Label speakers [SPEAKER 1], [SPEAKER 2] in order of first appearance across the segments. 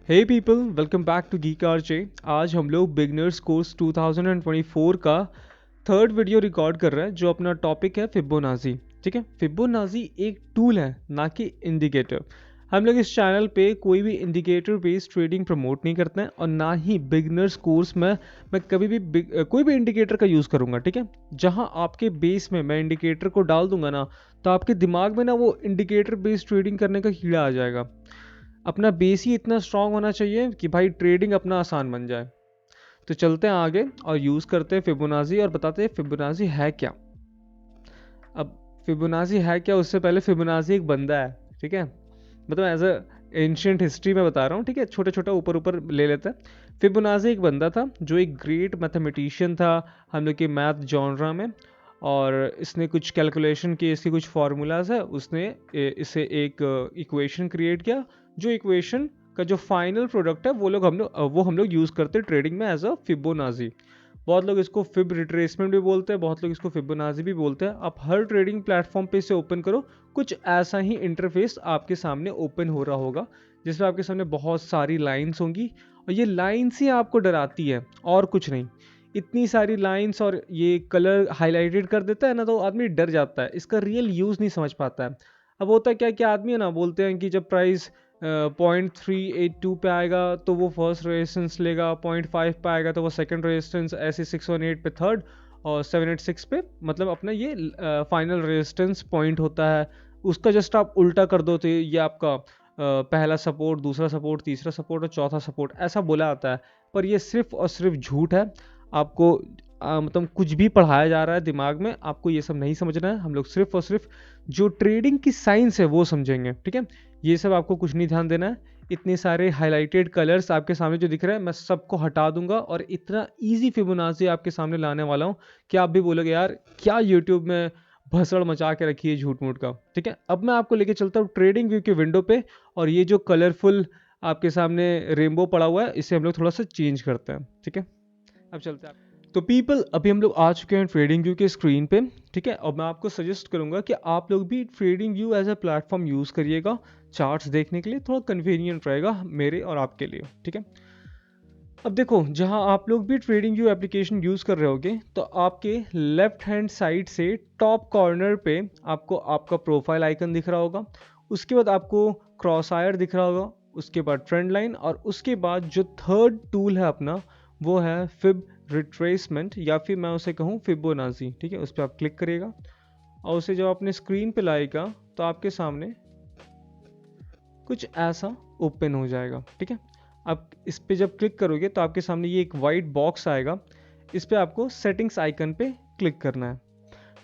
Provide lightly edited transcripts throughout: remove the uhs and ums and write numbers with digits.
[SPEAKER 1] Hey people, welcome back to Geek RJ. आज हम लोग बिगनर्स कोर्स 2024 का थर्ड वीडियो रिकॉर्ड कर रहे हैं, जो अपना टॉपिक है फिबोनाची। ठीक है, फिबोनाची एक टूल है, ना कि इंडिकेटर। हम लोग इस चैनल पे कोई भी इंडिकेटर बेस्ड ट्रेडिंग प्रमोट नहीं करते हैं, और ना ही बिगनर्स कोर्स में मैं कभी भी कोई भी इंडिकेटर का यूज़ करूँगा। ठीक है, जहाँ आपके बेस में मैं इंडिकेटर को डाल दूंगा ना, तो आपके दिमाग में ना वो इंडिकेटर बेस्ड ट्रेडिंग करने का कीड़ा आ जाएगा। अपना बेस ही इतना स्ट्रांग होना चाहिए कि भाई ट्रेडिंग अपना आसान बन जाए। तो चलते हैं आगे और यूज़ करते हैं फिबोनाची और बताते हैं फिबोनाची है क्या। अब फिबोनाची है क्या, उससे पहले फिबोनाची एक बंदा है। ठीक है, मतलब एज अ एंशियंट हिस्ट्री में बता रहा हूँ। ठीक है, छोटे छोटा ऊपर ऊपर ले लेते हैं। फिबोनाची एक बंदा था जो एक ग्रेट मैथमेटिशियन था हम लोग के मैथ जॉनरा में, और इसने कुछ कैलकुलेशन की, इसके कुछ फार्मूलाज है, उसने इसे एक इक्वेशन क्रिएट किया। जो इक्वेशन का जो फाइनल प्रोडक्ट है वो हम लोग यूज़ करते हैं ट्रेडिंग में एज अ फिबोनाची। बहुत लोग इसको फिब रिट्रेसमेंट भी बोलते हैं, बहुत लोग इसको फिबोनाची भी बोलते हैं। आप हर ट्रेडिंग प्लेटफॉर्म पे इसे ओपन करो, कुछ ऐसा ही इंटरफेस आपके सामने ओपन हो रहा होगा, जिसमें आपके सामने बहुत सारी लाइंस होंगी, और ये लाइंस ही आपको डराती है और कुछ नहीं। इतनी सारी लाइंस और ये कलर हाईलाइटेड कर देता है ना, तो आदमी डर जाता है, इसका रियल यूज़ नहीं समझ पाता है। अब होता क्या क्या आदमी है ना, बोलते हैं कि जब प्राइस 0.382 पे आएगा तो वो फर्स्ट रेजिस्टेंस लेगा, 0.5 पे आएगा तो वो सेकंड रेजिस्टेंस, ऐसे 618 पे थर्ड, और 786 पे मतलब अपना ये फाइनल रेजिस्टेंस पॉइंट होता है। उसका जस्ट आप उल्टा कर दो तो ये आपका पहला सपोर्ट, दूसरा सपोर्ट, तीसरा सपोर्ट और चौथा सपोर्ट ऐसा बोला जाता है। पर ये सिर्फ और सिर्फ झूठ है। आपको मतलब कुछ भी पढ़ाया जा रहा है दिमाग में, आपको ये सब नहीं समझना है। हम लोग सिर्फ और सिर्फ जो ट्रेडिंग की साइंस है वो समझेंगे। ठीक है, ये सब आपको कुछ नहीं ध्यान देना है। इतने सारे हाईलाइटेड कलर्स आपके सामने जो दिख रहे हैं, मैं सबको हटा दूंगा और इतना इजी फिबोनाची आपके सामने लाने वाला हूँ कि आप भी बोलोगे यार क्या यूट्यूब में भसड़ मचा के रखी है झूठ मूठ का। ठीक है, अब मैं आपको लेके चलता हूँ ट्रेडिंग व्यू के विंडो पे, और ये जो कलरफुल आपके सामने रेनबो पड़ा हुआ है, इसे हम लोग थोड़ा सा चेंज करते हैं। ठीक है, अब चलते हैं। तो पीपल, अभी हम लोग आ चुके हैं ट्रेडिंग व्यू के स्क्रीन पे। ठीक है, और मैं आपको सजेस्ट करूंगा कि आप लोग भी TradingView as a platform use करिएगा चार्ट्स देखने के लिए, थोड़ा कन्वीनियंट रहेगा मेरे और आपके लिए। ठीक है, अब देखो, जहां आप लोग भी ट्रेडिंग व्यू एप्लीकेशन यूज़ कर रहे होगे, तो आपके लेफ्ट हैंड साइड से टॉप कॉर्नर पे आपको आपका प्रोफाइल आइकन दिख रहा होगा। उसके बाद आपको क्रॉस आयर दिख रहा होगा, उसके बाद ट्रेंड लाइन, और उसके बाद जो थर्ड टूल है अपना, वो है फिब रिट्रेसमेंट, या फिर मैं उसे कहूँ फिबोनाची। ठीक है, उस पर आप क्लिक करिएगा और उसे जब अपने स्क्रीन पे लाएगा तो आपके सामने कुछ ऐसा ओपन हो जाएगा। ठीक है, आप इस पे जब क्लिक करोगे तो आपके सामने ये एक वाइट बॉक्स आएगा। इस पे आपको सेटिंग्स आइकन पे क्लिक करना है,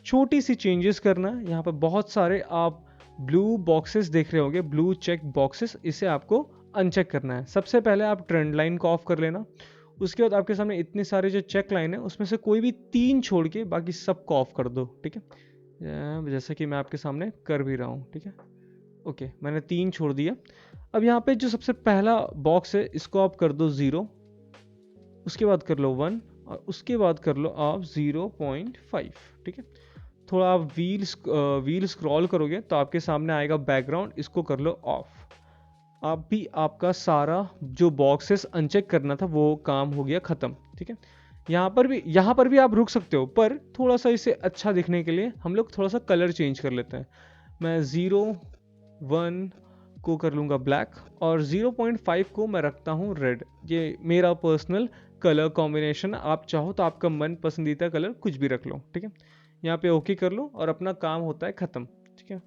[SPEAKER 1] छोटी सी चेंजेस करना है। यहाँ पर बहुत सारे आप ब्लू बॉक्सेस देख रहे होंगे, ब्लू चेक बॉक्सेस, इसे आपको अनचेक करना है। सबसे पहले आप ट्रेंड लाइन को ऑफ कर लेना। उसके बाद आपके सामने इतने सारे जो चेक लाइन है, उसमें से कोई भी 3 छोड़ के बाकी सबको ऑफ कर दो। ठीक है, जैसे कि मैं आपके सामने कर भी रहा हूँ। ठीक है, ओके, मैंने 3 छोड़ दिया। अब यहाँ पे जो सबसे पहला बॉक्स है, इसको आप कर दो 0, उसके बाद कर लो 1, और उसके बाद कर लो आप 0.5। ठीक है, थोड़ा आप व्हील स्क्रॉल करोगे तो आपके सामने आएगा बैकग्राउंड, इसको कर लो ऑफ। आप भी आपका सारा जो बॉक्सेस अनचेक करना था वो काम हो गया ख़त्म। ठीक है, यहाँ पर भी आप रुक सकते हो, पर थोड़ा सा इसे अच्छा दिखने के लिए हम लोग थोड़ा सा कलर चेंज कर लेते हैं। मैं 0.1 को कर लूँगा ब्लैक, और 0.5 को मैं रखता हूँ रेड। ये मेरा पर्सनल कलर कॉम्बिनेशन, आप चाहो तो आपका मन पसंदीदा कलर कुछ भी रख लो। ठीक है, यहाँ पे ओके कर लो और अपना काम होता है ख़त्म। ठीक है,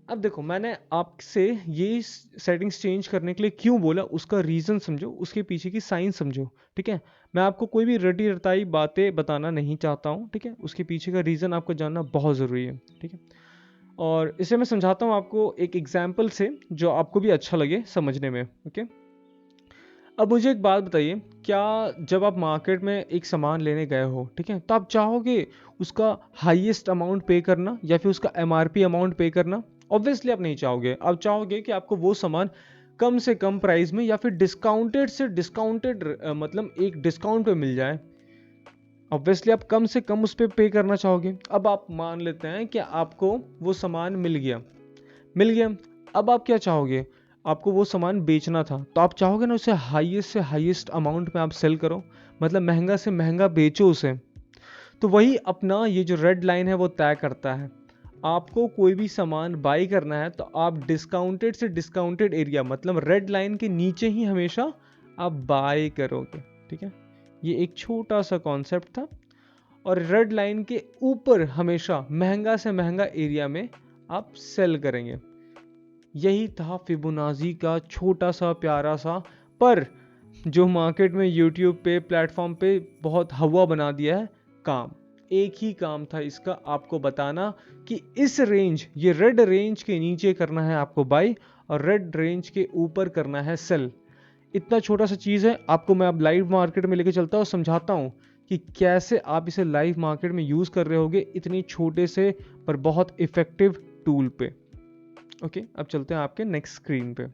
[SPEAKER 1] अब देखो, मैंने आपसे ये सेटिंग्स चेंज करने के लिए क्यों बोला, उसका रीज़न समझो, उसके पीछे की साइंस समझो। ठीक है, मैं आपको कोई भी रटी रटाई बातें बताना नहीं चाहता हूँ। ठीक है, उसके पीछे का रीज़न आपको जानना बहुत ज़रूरी है। ठीक है, और इसे मैं समझाता हूँ आपको एक एग्जाम्पल से, जो आपको भी अच्छा लगे समझने में। ओके, अब मुझे एक बात बताइए, क्या जब आप मार्केट में एक सामान लेने गए हो, ठीक है, तो आप चाहोगे उसका हाईएस्ट अमाउंट पे करना या फिर उसका एमआरपी अमाउंट पे करना? ऑब्वियसली आप नहीं चाहोगे। आप चाहोगे कि आपको वो सामान कम से कम प्राइस में या फिर डिस्काउंटेड से डिस्काउंटेड, मतलब एक डिस्काउंट पे मिल जाए। ऑब्वियसली आप कम से कम उस पर पे करना चाहोगे। अब आप मान लेते हैं कि आपको वो सामान मिल गया। अब आप क्या चाहोगे? आपको वो सामान बेचना था, तो आप चाहोगे ना उसे हाईएस्ट से हाईएस्ट अमाउंट में आप सेल करो, मतलब महंगा से महंगा बेचो उसे। तो वही अपना ये जो रेड लाइन है वो तय करता है। आपको कोई भी सामान बाई करना है तो आप डिस्काउंटेड से डिस्काउंटेड एरिया, मतलब रेड लाइन के नीचे ही हमेशा आप बाई करोगे। ठीक है, ये एक छोटा सा कॉन्सेप्ट था। और रेड लाइन के ऊपर हमेशा महंगा से महंगा एरिया में आप सेल करेंगे। यही था फिबोनाची का छोटा सा प्यारा सा, पर जो मार्केट में यूट्यूब पे प्लेटफॉर्म पे बहुत हवा बना दिया है काम। एक ही काम था इसका, आपको बताना कि इस रेंज, ये रेड रेंज के नीचे करना है आपको बाई और रेड रेंज के ऊपर करना है सेल। इतना छोटा सा चीज़ है, आपको मैं अब लाइव मार्केट में लेके चलता हूँ, समझाता हूँ कि कैसे आप इसे लाइव मार्केट में यूज़ कर रहे होगे इतनी छोटे से पर बहुत इफेक्टिव टूल पे। ओके, अब चलते हैं आपके नेक्स्ट स्क्रीन पे।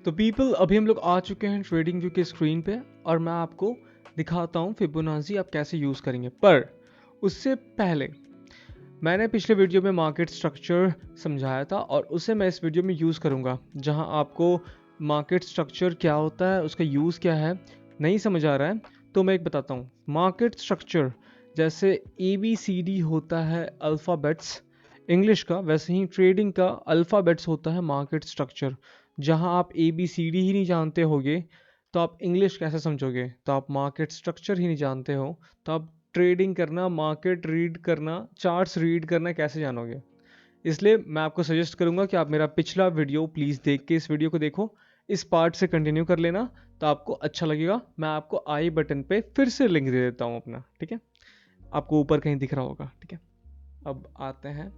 [SPEAKER 1] तो पीपल, अभी हम लोग आ चुके हैं ट्रेडिंग व्यू के स्क्रीन पे और मैं आपको दिखाता हूँ फिबोनाची आप कैसे यूज़ करेंगे। पर उससे पहले मैंने पिछले वीडियो में मार्केट स्ट्रक्चर समझाया था और उसे मैं इस वीडियो में यूज़ करूँगा, जहाँ आपको मार्केट स्ट्रक्चर क्या होता है, उसका यूज़ क्या है, नहीं समझ आ रहा है तो मैं एक बताता हूँ। मार्केट स्ट्रक्चर जैसे ABCD होता है अल्फ़ाबेट्स इंग्लिश का, वैसे ही ट्रेडिंग का अल्फ़ाबेट्स होता है मार्केट स्ट्रक्चर। जहाँ आप ABCD ही नहीं जानते होगे तो आप इंग्लिश कैसे समझोगे, तो आप मार्केट स्ट्रक्चर ही नहीं जानते हो तो आप ट्रेडिंग करना, मार्केट रीड करना, चार्ट्स रीड करना कैसे जानोगे। इसलिए मैं आपको सजेस्ट करूंगा कि आप मेरा पिछला वीडियो प्लीज़ देख के इस वीडियो को देखो, इस पार्ट से कंटिन्यू कर लेना तो आपको अच्छा लगेगा। मैं आपको आई बटन पे फिर से लिंक दे देता हूँ अपना, ठीक है, आपको ऊपर कहीं दिख रहा होगा। ठीक है, अब आते हैं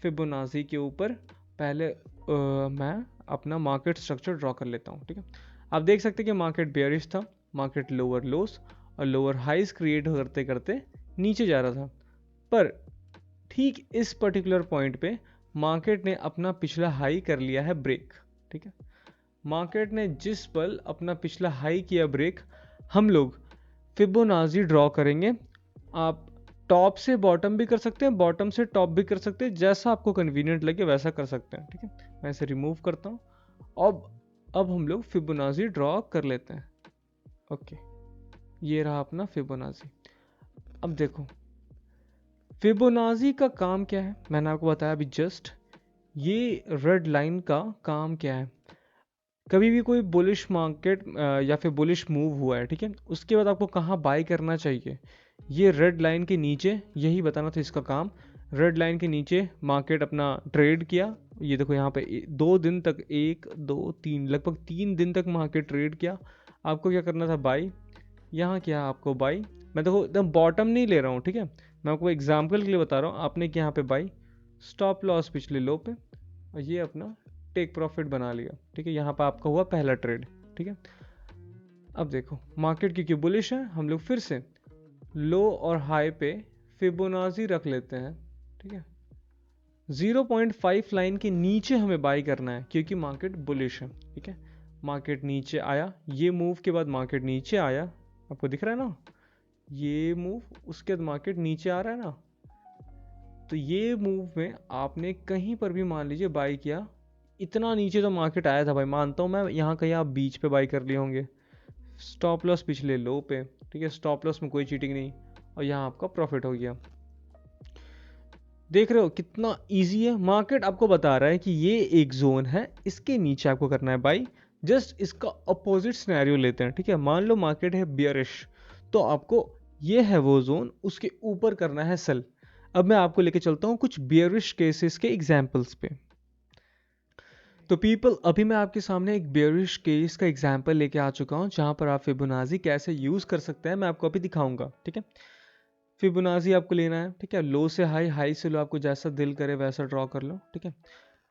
[SPEAKER 1] फिबोनाची के ऊपर। पहले मैं अपना मार्केट स्ट्रक्चर ड्रॉ कर लेता हूँ। ठीक है, आप देख सकते हैं कि मार्केट बेयरिश था, मार्केट लोअर लोस और लोअर हाइज क्रिएट करते करते नीचे जा रहा था। पर ठीक इस पर्टिकुलर पॉइंट पे मार्केट ने अपना पिछला हाई कर लिया है ब्रेक। ठीक है, मार्केट ने जिस पल अपना पिछला हाई किया ब्रेक, हम लोग फिबोनाची ड्रॉ करेंगे। आप टॉप से बॉटम भी कर सकते हैं, बॉटम से टॉप भी कर सकते हैं, जैसा आपको कन्वीनियंट लगे वैसा कर सकते हैं। ठीक है, मैं इसे रिमूव करता हूँ। अब हम लोग फिबोनाची ड्रॉ कर लेते हैं। ओके, ये रहा अपना फिबोनाची। अब देखो फिबोनाची का काम क्या है, मैंने आपको बताया अभी जस्ट। ये रेड लाइन का काम क्या है, कभी भी कोई बुलिश मार्केट या फिर बुलिश मूव हुआ है, ठीक है, उसके बाद आपको कहाँ बाय करना चाहिए, ये रेड लाइन के नीचे, यही बताना था इसका काम। रेड लाइन के नीचे मार्केट अपना ट्रेड किया, ये देखो यहाँ पे 2 दिन तक, 1 2 3 लगभग 3 दिन तक मार्केट ट्रेड किया। आपको क्या करना था, बाई। यहाँ क्या आपको बाई, मैं देखो एकदम बॉटम नहीं ले रहा हूँ, ठीक है, मैं आपको एग्जाम्पल के लिए बता रहा हूँ। आपने यहाँ पे बाई, स्टॉप लॉस पिछले लो पे, और ये अपना टेक प्रॉफिट बना लिया। ठीक है, यहाँ पे आपका हुआ पहला ट्रेड। ठीक है, अब देखो मार्केट क्योंकि बुलिश है, हम लोग फिर से लो और हाई पे फिबोनाची रख लेते हैं। ठीक है, 0.5 लाइन के नीचे हमें बाई करना है क्योंकि मार्केट बुलिश है। ठीक है, मार्केट नीचे आया, ये मूव के बाद मार्केट नीचे आया, आपको दिख रहा है ना, ये मूव, उसके बाद मार्केट नीचे आ रहा है ना। तो ये मूव में आपने कहीं पर भी मान लीजिए बाई किया, इतना नीचे तो मार्केट आया था भाई, मानता हूँ मैं, यहाँ कहीं आप बीच पे बाई कर लिए होंगे। स्टॉप लॉस पिछले लो पे, ठीक है, स्टॉप लॉस में कोई चीटिंग नहीं, और यहाँ आपका प्रॉफिट हो गया। देख रहे हो कितना इजी है, मार्केट आपको बता रहा है कि ये एक जोन है, इसके नीचे आपको करना है बाई। जस्ट इसका अपोजिट सिनेरियो लेते हैं। ठीक है, मान लो मार्केट है बियरिश, तो आपको ये है वो जोन, उसके ऊपर करना है सेल। अब मैं आपको लेके चलता हूँ कुछ बियरिश केसेस के एग्जांपल्स पे। तो पीपल, अभी मैं आपके सामने एक बेयरिश केस का एग्जांपल लेके आ चुका हूँ, जहाँ पर आप फिबोनाची कैसे यूज़ कर सकते हैं मैं आपको अभी दिखाऊंगा। ठीक है, फिबोनाची आपको लेना है, ठीक है, लो से हाई, हाई से लो, आपको जैसा दिल करे वैसा ड्रॉ कर लो। ठीक है,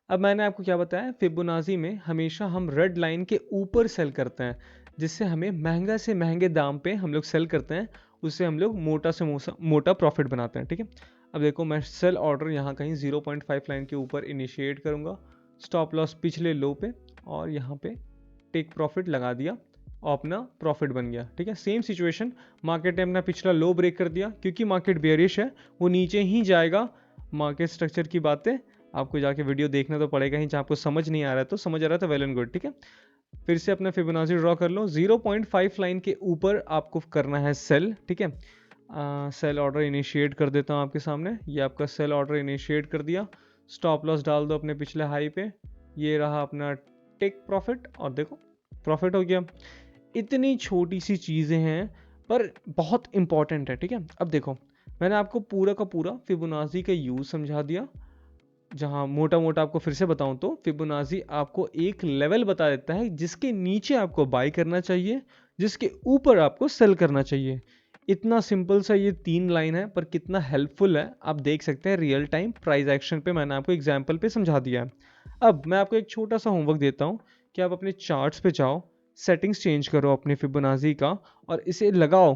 [SPEAKER 1] अब मैंने आपको क्या बताया, फिबोनाची में हमेशा हम रेड लाइन के ऊपर सेल करते हैं, जिससे हमें महंगा से महंगे दाम पे हम लोग सेल करते हैं, उससे हम लोग मोटा से मोटा प्रॉफिट बनाते हैं। ठीक है, अब देखो मैं सेल ऑर्डर यहाँ कहीं 0.5 लाइन के ऊपर इनिशिएट करूँगा, स्टॉप लॉस पिछले लो पे, और यहाँ पे टेक प्रॉफिट लगा दिया और अपना प्रॉफिट बन गया। ठीक है, सेम सिचुएशन, मार्केट ने अपना पिछला लो ब्रेक कर दिया, क्योंकि मार्केट बेयरिश है, वो नीचे ही जाएगा। मार्केट स्ट्रक्चर की बातें आपको जाके वीडियो देखना तो पड़ेगा ही, जहाँ आपको समझ नहीं आ रहा है तो समझ आ रहा था वेल एंड गुड, ठीक है। फिर से अपना फिबोनाची ड्रॉ कर लो। 0.5 लाइन के ऊपर आपको करना है सेल, ठीक है। सेल ऑर्डर इनिशिएट कर देता हूँ आपके सामने। ये आपका सेल ऑर्डर इनिशिएट कर दिया। स्टॉप लॉस डाल दो अपने पिछले हाई पे। ये रहा अपना टेक प्रॉफिट, और देखो प्रॉफिट हो गया। इतनी छोटी सी चीज़ें हैं पर बहुत इंपॉर्टेंट है, ठीक है। अब देखो, मैंने आपको पूरा का पूरा फिबोनाची का यूज़ समझा दिया। जहाँ मोटा मोटा आपको फिर से बताऊं तो फिबोनाची आपको एक लेवल बता देता है जिसके नीचे आपको बाय करना चाहिए, जिसके ऊपर आपको सेल करना चाहिए। इतना सिंपल सा ये 3 लाइन है, पर कितना हेल्पफुल है आप देख सकते हैं। रियल टाइम प्राइस एक्शन पे मैंने आपको एग्जांपल पे समझा दिया है। अब मैं आपको एक छोटा सा होमवर्क देता हूँ कि आप अपने चार्ट्स पे जाओ, सेटिंग्स चेंज करो अपने फिबोनाची का, और इसे लगाओ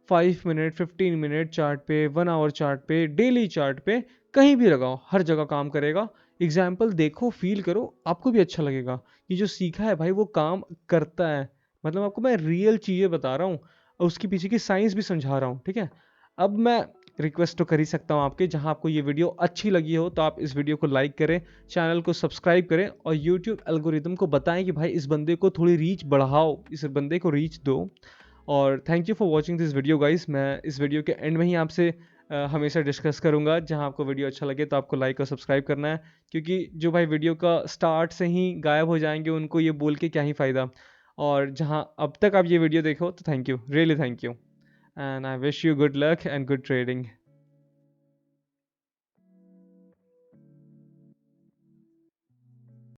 [SPEAKER 1] 5 मिनट, 15 मिनट चार्ट पे, 1 आवर चार्ट पे, डेली चार्ट पे, कहीं भी लगाओ, हर जगह काम करेगा। एग्जाम्पल देखो, फील करो, आपको भी अच्छा लगेगा कि जो सीखा है भाई वो काम करता है। मतलब आपको मैं रियल चीज़ें बता रहा हूँ और उसके पीछे की साइंस भी समझा रहा हूँ, ठीक है। अब मैं रिक्वेस्ट तो कर ही सकता हूँ आपके, जहाँ आपको ये वीडियो अच्छी लगी हो तो आप इस वीडियो को लाइक करें, चैनल को सब्सक्राइब करें, और यूट्यूब एल्गोरिदम को बताएं कि भाई इस बंदे को थोड़ी रीच बढ़ाओ, इस बंदे को रीच दो। और thank you for watching this video guys. मैं इस वीडियो के एंड में ही आपसे हमेशा डिस्कस करूंगा, जहां आपको वीडियो अच्छा लगे तो आपको लाइक और सब्सक्राइब करना है, क्योंकि जो भाई वीडियो का स्टार्ट से ही गायब हो जाएंगे उनको ये बोल के क्या ही फ़ायदा। और जहां अब तक आप ये वीडियो देखो तो thank you, really thank you, and I wish you good luck and good trading.